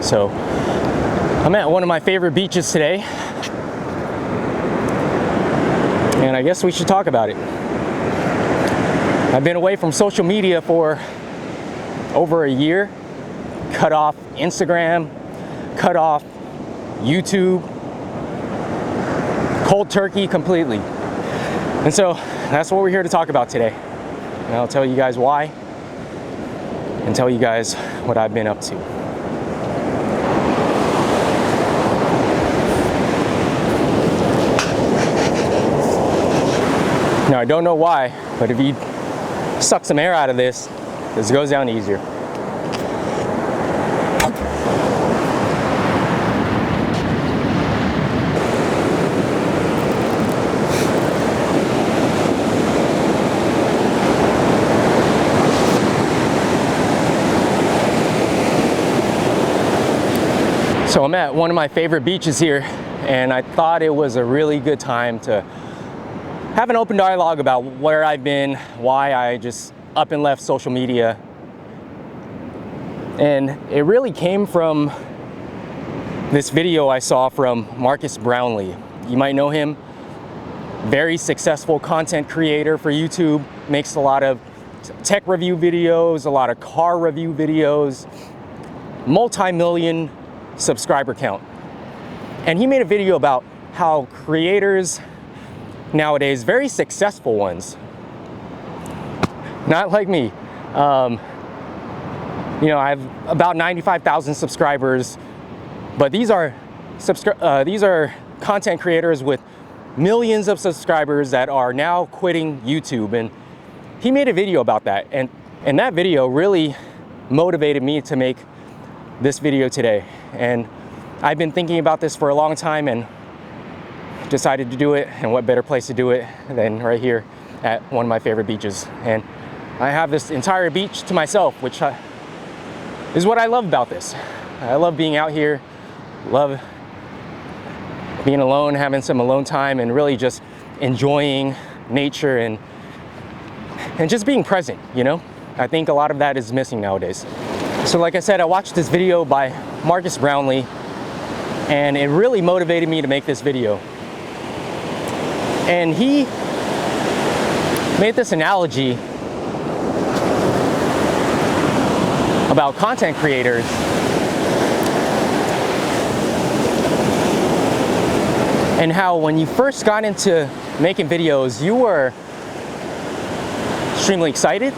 So I'm at one of my favorite beaches today, and I guess we should talk about it. I've been away from social media for over a year, cut off Instagram, cut off YouTube, cold turkey completely. And so that's what we're here to talk about today. And I'll tell you guys why and tell you guys what I've been up to. Now, I don't know why, but if you suck some air out of this goes down easier. So I'm at one of my favorite beaches here, and I thought it was a really good time to have an open dialogue about where I've been, why I just up and left social media. And it really came from this video I saw from Marcus Brownlee. You might know him, very successful content creator for YouTube, makes a lot of tech review videos, a lot of car review videos, multi-million subscriber count. And he made a video about how creators nowadays, very successful ones, not like me, you know, I have about 95,000 subscribers, but these are content creators with millions of subscribers that are now quitting YouTube. And he made a video about that, and that video really motivated me to make this video today. And I've been thinking about this for a long time and decided to do it, and what better place to do it than right here at one of my favorite beaches. And I have this entire beach to myself, which is what I love about this. I love being out here, love being alone, having some alone time, and really just enjoying nature and just being present, you know? I think a lot of that is missing nowadays. So like I said, I watched this video by Marcus Brownlee, and it really motivated me to make this video. And he made this analogy about content creators and how when you first got into making videos, you were extremely excited,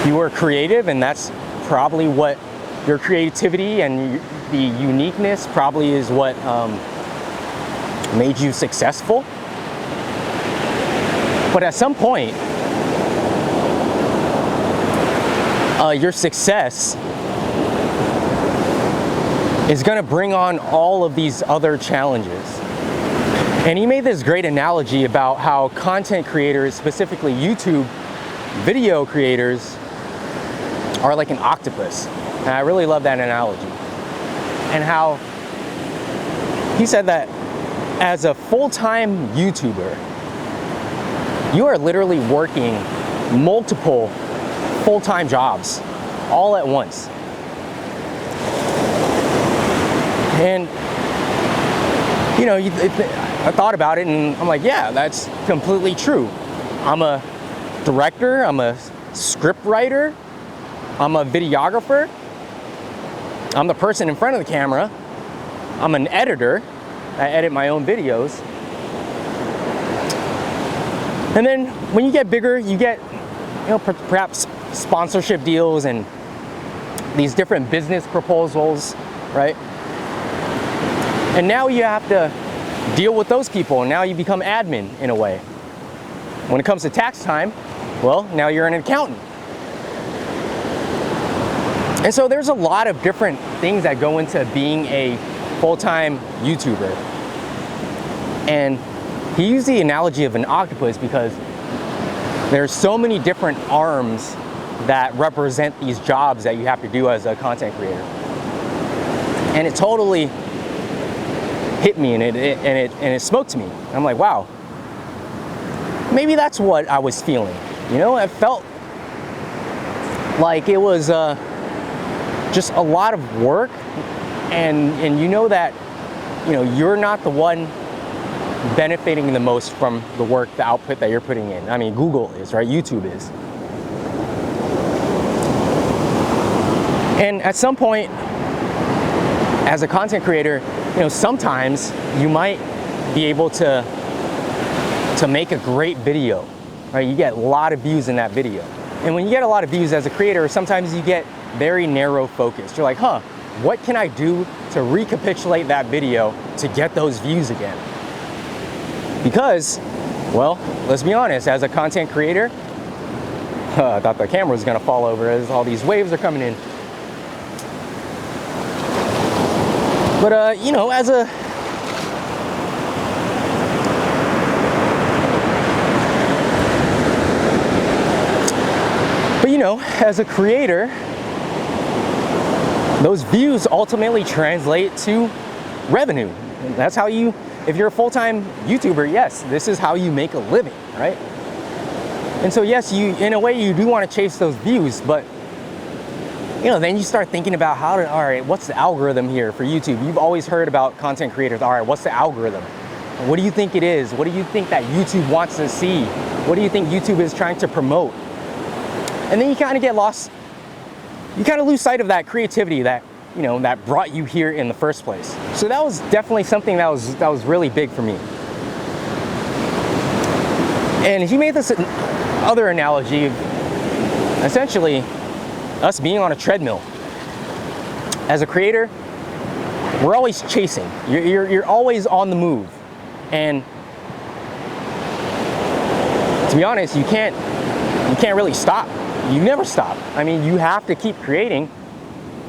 you were creative, and that's probably what your creativity and the uniqueness probably is what made you successful. But at some point, your success is going to bring on all of these other challenges. And he made this great analogy about how content creators, specifically YouTube video creators, are like an octopus. And I really love that analogy. And how he said that as a full-time YouTuber, you are literally working multiple full-time jobs all at once. And you know, I thought about it, and I'm like, yeah, that's completely true. I'm a director, I'm a script writer, I'm a videographer, I'm the person in front of the camera, I'm an editor, I edit my own videos. And then when you get bigger, you get, you know, perhaps sponsorship deals and these different business proposals, right? And now you have to deal with those people, and now you become admin in a way. When it comes to tax time, well, now you're an accountant. And so there's a lot of different things that go into being a full-time YouTuber. And he used the analogy of an octopus because there's so many different arms that represent these jobs that you have to do as a content creator. And it totally hit me, and it spoke to me. I'm like, wow, maybe that's what I was feeling. You know, it felt like it was just a lot of work, and you know that, you know, you're not the one benefiting the most from the work, the output that you're putting in. I mean, Google is, right? YouTube is. And at some point, as a content creator, you know, sometimes you might be able to make a great video, right? You get a lot of views in that video. And when you get a lot of views as a creator, sometimes you get very narrow focused. You're like, huh, what can I do to recapitulate that video to get those views again? Because, well, let's be honest, as a content creator, I thought the camera was gonna fall over as all these waves are coming in. But, you know, as a creator, those views ultimately translate to revenue. And that's how you, if you're a full-time YouTuber, yes, this is how you make a living, right? And so yes, you, in a way, you do want to chase those views, but you know, then you start thinking about all right, what's the algorithm here for YouTube? You've always heard about content creators. All right, what's the algorithm? What do you think it is? What do you think that YouTube wants to see? What do you think YouTube is trying to promote? And then you kind of get lost. You kind of lose sight of that creativity that, you know, that brought you here in the first place. So that was definitely something that was really big for me. And he made this other analogy of essentially us being on a treadmill. As a creator, we're always chasing. You're always on the move. And to be honest, you can't really stop. You never stop. I mean, you have to keep creating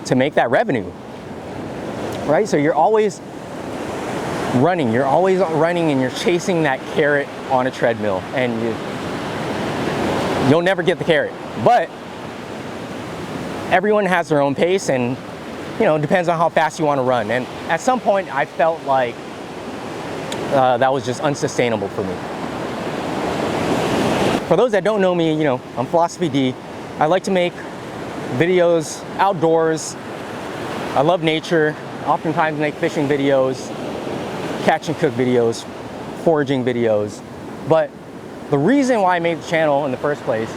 to make that revenue, right? So you're always running, and you're chasing that carrot on a treadmill, and you'll never get the carrot. But everyone has their own pace, and you know, it depends on how fast you want to run. And at some point, I felt like that was just unsustainable for me. For those that don't know me, you know, I'm Philosophy D. I like to make videos outdoors. I love nature. Oftentimes make fishing videos, catch and cook videos, foraging videos. But the reason why I made the channel in the first place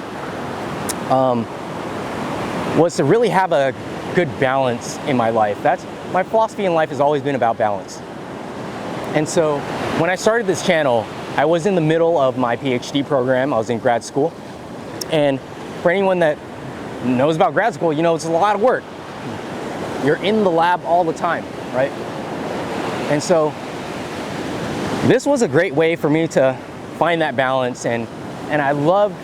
was to really have a good balance in my life. That's my philosophy in life, has always been about balance. And so when I started this channel, I was in the middle of my PhD program. I was in grad school. And for anyone that knows about grad school, you know, it's a lot of work. You're in the lab all the time, right? And so this was a great way for me to find that balance. And I loved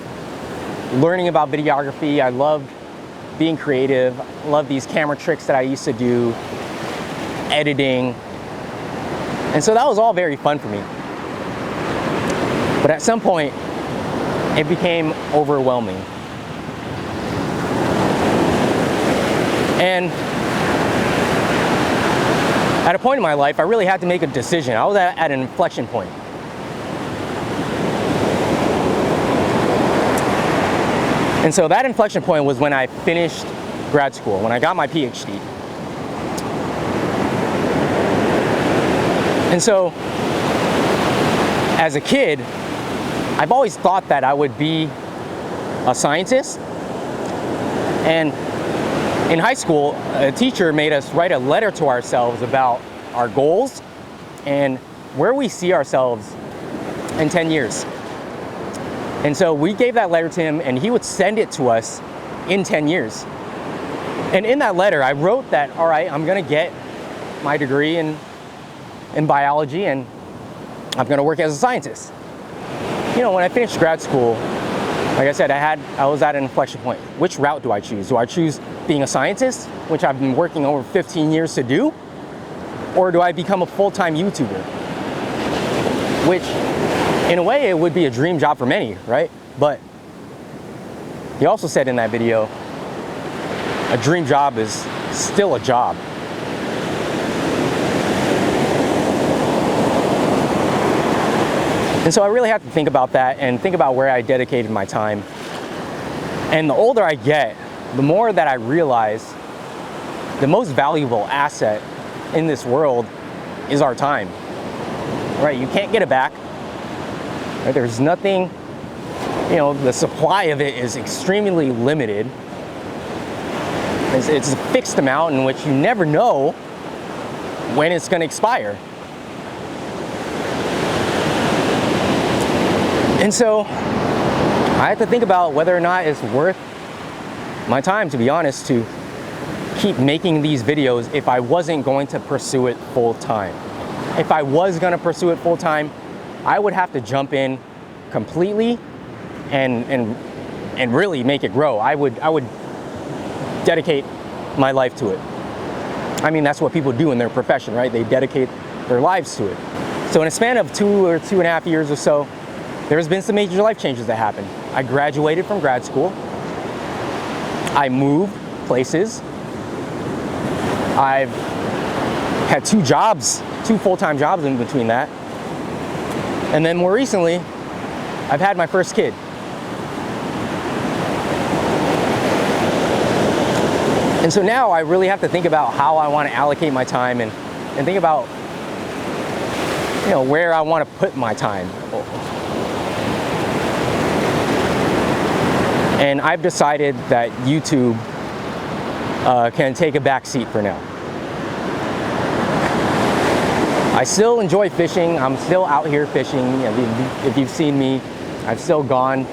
learning about videography. I loved being creative. I love these camera tricks that I used to do, editing. And so that was all very fun for me. But at some point, it became overwhelming. And at a point in my life, I really had to make a decision. I was at an inflection point. And so that inflection point was when I finished grad school, when I got my PhD. And so, as a kid, I've always thought that I would be a scientist. And in high school, a teacher made us write a letter to ourselves about our goals and where we see ourselves in 10 years. And so we gave that letter to him, and he would send it to us in 10 years. And in that letter, I wrote that, all right, I'm gonna get my degree in biology, and I'm gonna work as a scientist. You know, when I finished grad school, like I said, I was at an inflection point. Which route do I choose? Do I choose being a scientist, which I've been working over 15 years to do? Or do I become a full-time YouTuber? Which, in a way, it would be a dream job for many, right? But he also said in that video, a dream job is still a job. And so I really have to think about that and think about where I dedicated my time. And the older I get, the more that I realize the most valuable asset in this world is our time, right? You can't get it back, right? There's nothing, the supply of it is extremely limited. It's a fixed amount in which you never know when it's going to expire. And so I have to think about whether or not it's worth my time, to be honest, to keep making these videos if I wasn't going to pursue it full time. If I was going to pursue it full time, I would have to jump in completely and really make it grow. I would dedicate my life to it. I mean, that's what people do in their profession, right? They dedicate their lives to it. So in a span of 2 or 2.5 years or so, there's been some major life changes that happened. I graduated from grad school. I moved places. I've had 2 jobs, 2 full-time jobs in between that. And then more recently, I've had my first kid. And so now I really have to think about how I want to allocate my time and think about, where I want to put my time. And I've decided that YouTube can take a back seat for now. I still enjoy fishing. I'm still out here fishing. If you've seen me, I've still gone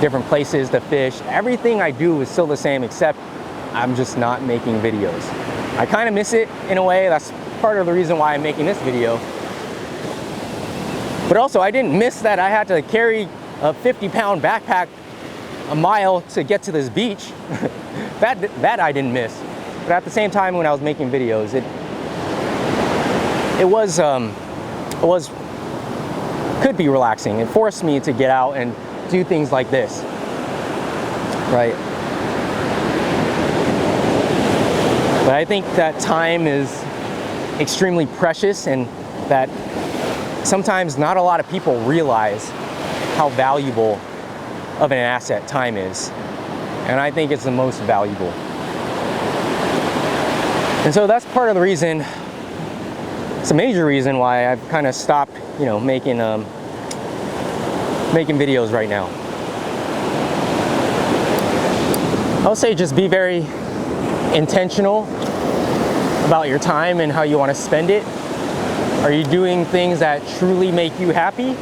different places to fish. Everything I do is still the same, except I'm just not making videos. I kind of miss it in a way. That's part of the reason why I'm making this video. But also, I didn't miss that I had to carry a 50-pound backpack a mile to get to this beach. that I didn't miss. But at the same time, when I was making videos, could be relaxing. It forced me to get out and do things like this, right? But I think that time is extremely precious, and that sometimes not a lot of people realize how valuable of an asset time is. And I think it's the most valuable. And so that's part of the reason, it's a major reason why I've kind of stopped, making videos right now. I'll say just be very intentional about your time and how you want to spend it. Are you doing things that truly make you happy?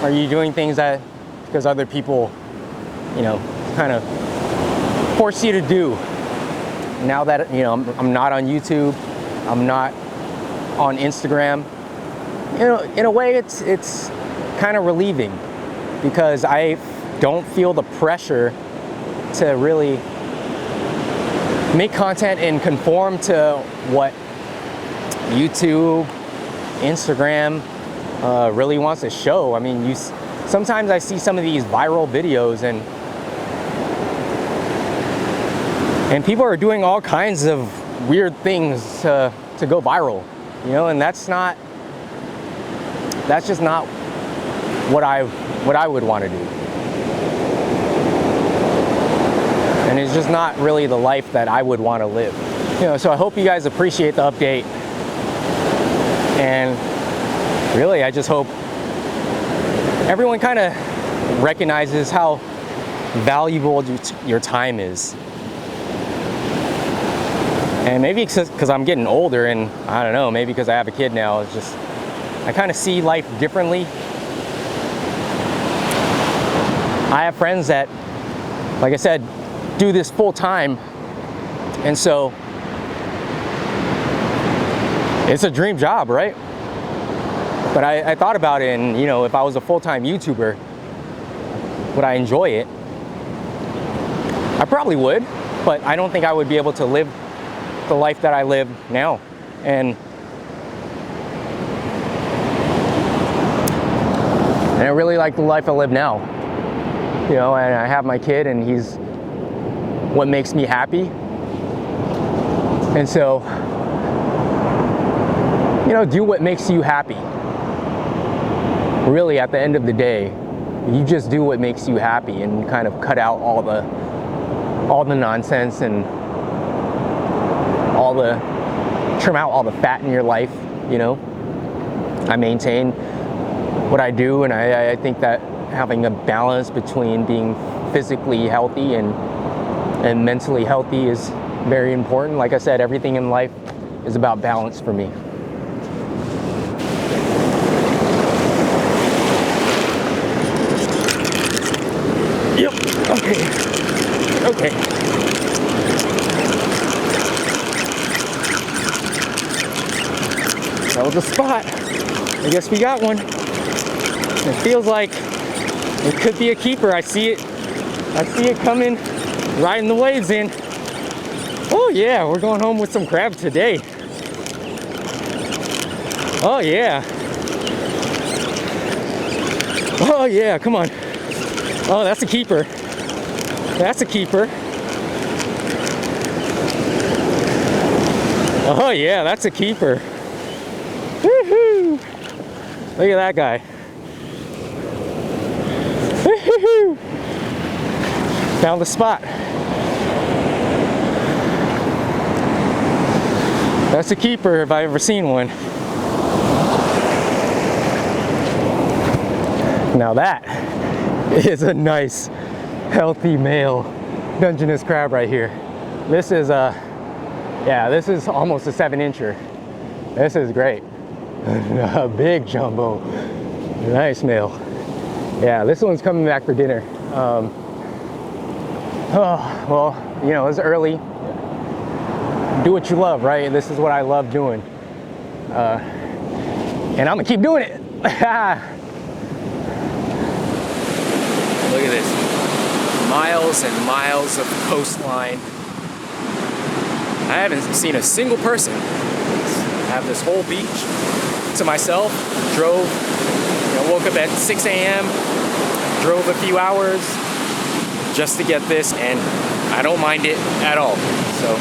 Are you doing things that because other people, kind of force you to do? Now that, I'm not on YouTube, I'm not on Instagram, in a way it's kind of relieving, because I don't feel the pressure to really make content and conform to what YouTube, Instagram really wants to show. I mean, sometimes I see some of these viral videos and people are doing all kinds of weird things to go viral, and that's just not what I would want to do. And it's just not really the life that I would want to live. So I hope you guys appreciate the update. And really, I just hope everyone kind of recognizes how valuable your time is. And maybe because I'm getting older, and I don't know, maybe because I have a kid now, it's just, I kind of see life differently. I have friends that, like I said, do this full time, and so it's a dream job, right? But I thought about it, and if I was a full-time YouTuber, would I enjoy it? I probably would, but I don't think I would be able to live the life that I live now. And I really like the life I live now. And I have my kid, and he's what makes me happy. And so, do what makes you happy. Really, at the end of the day, you just do what makes you happy, and kind of cut out all the nonsense and trim out all the fat in your life, you know. I maintain what I do, and I think that having a balance between being physically healthy and mentally healthy is very important. Like I said, everything in life is about balance for me. Yep, okay. That was a spot. I guess we got one. It feels like it could be a keeper. I see it coming, riding the waves in. Oh yeah, we're going home with some crab today. Oh yeah. Oh yeah, come on. Oh, that's a keeper. That's a keeper. Oh yeah, that's a keeper. Woohoo! Look at that guy. Woohoo! Found the spot. That's a keeper if I've ever seen one. Now that is a nice, healthy male Dungeness crab right here. This is this is almost a 7-incher. This is great. A big jumbo. Nice male. Yeah, this one's coming back for dinner. Oh, well, you know, it's early. Do what you love, right? This is what I love doing. And I'm gonna keep doing it. Look at this. Miles and miles of coastline. I haven't seen a single person. I have this whole beach to myself. Drove, woke up at 6 a.m., drove a few hours just to get this, and I don't mind it at all. So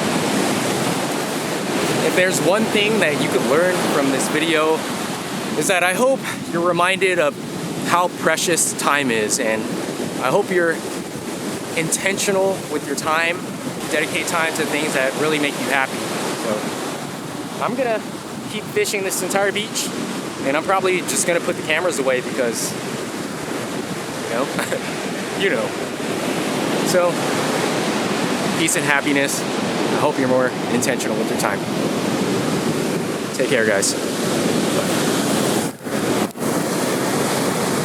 if there's one thing that you could learn from this video, is that I hope you're reminded of how precious time is, and I hope you're intentional with your time, dedicate time to things that really make you happy. So I'm gonna keep fishing this entire beach, and I'm probably just gonna put the cameras away because, you know. So, peace and happiness. I hope you're more intentional with your time. Take care, guys. Bye.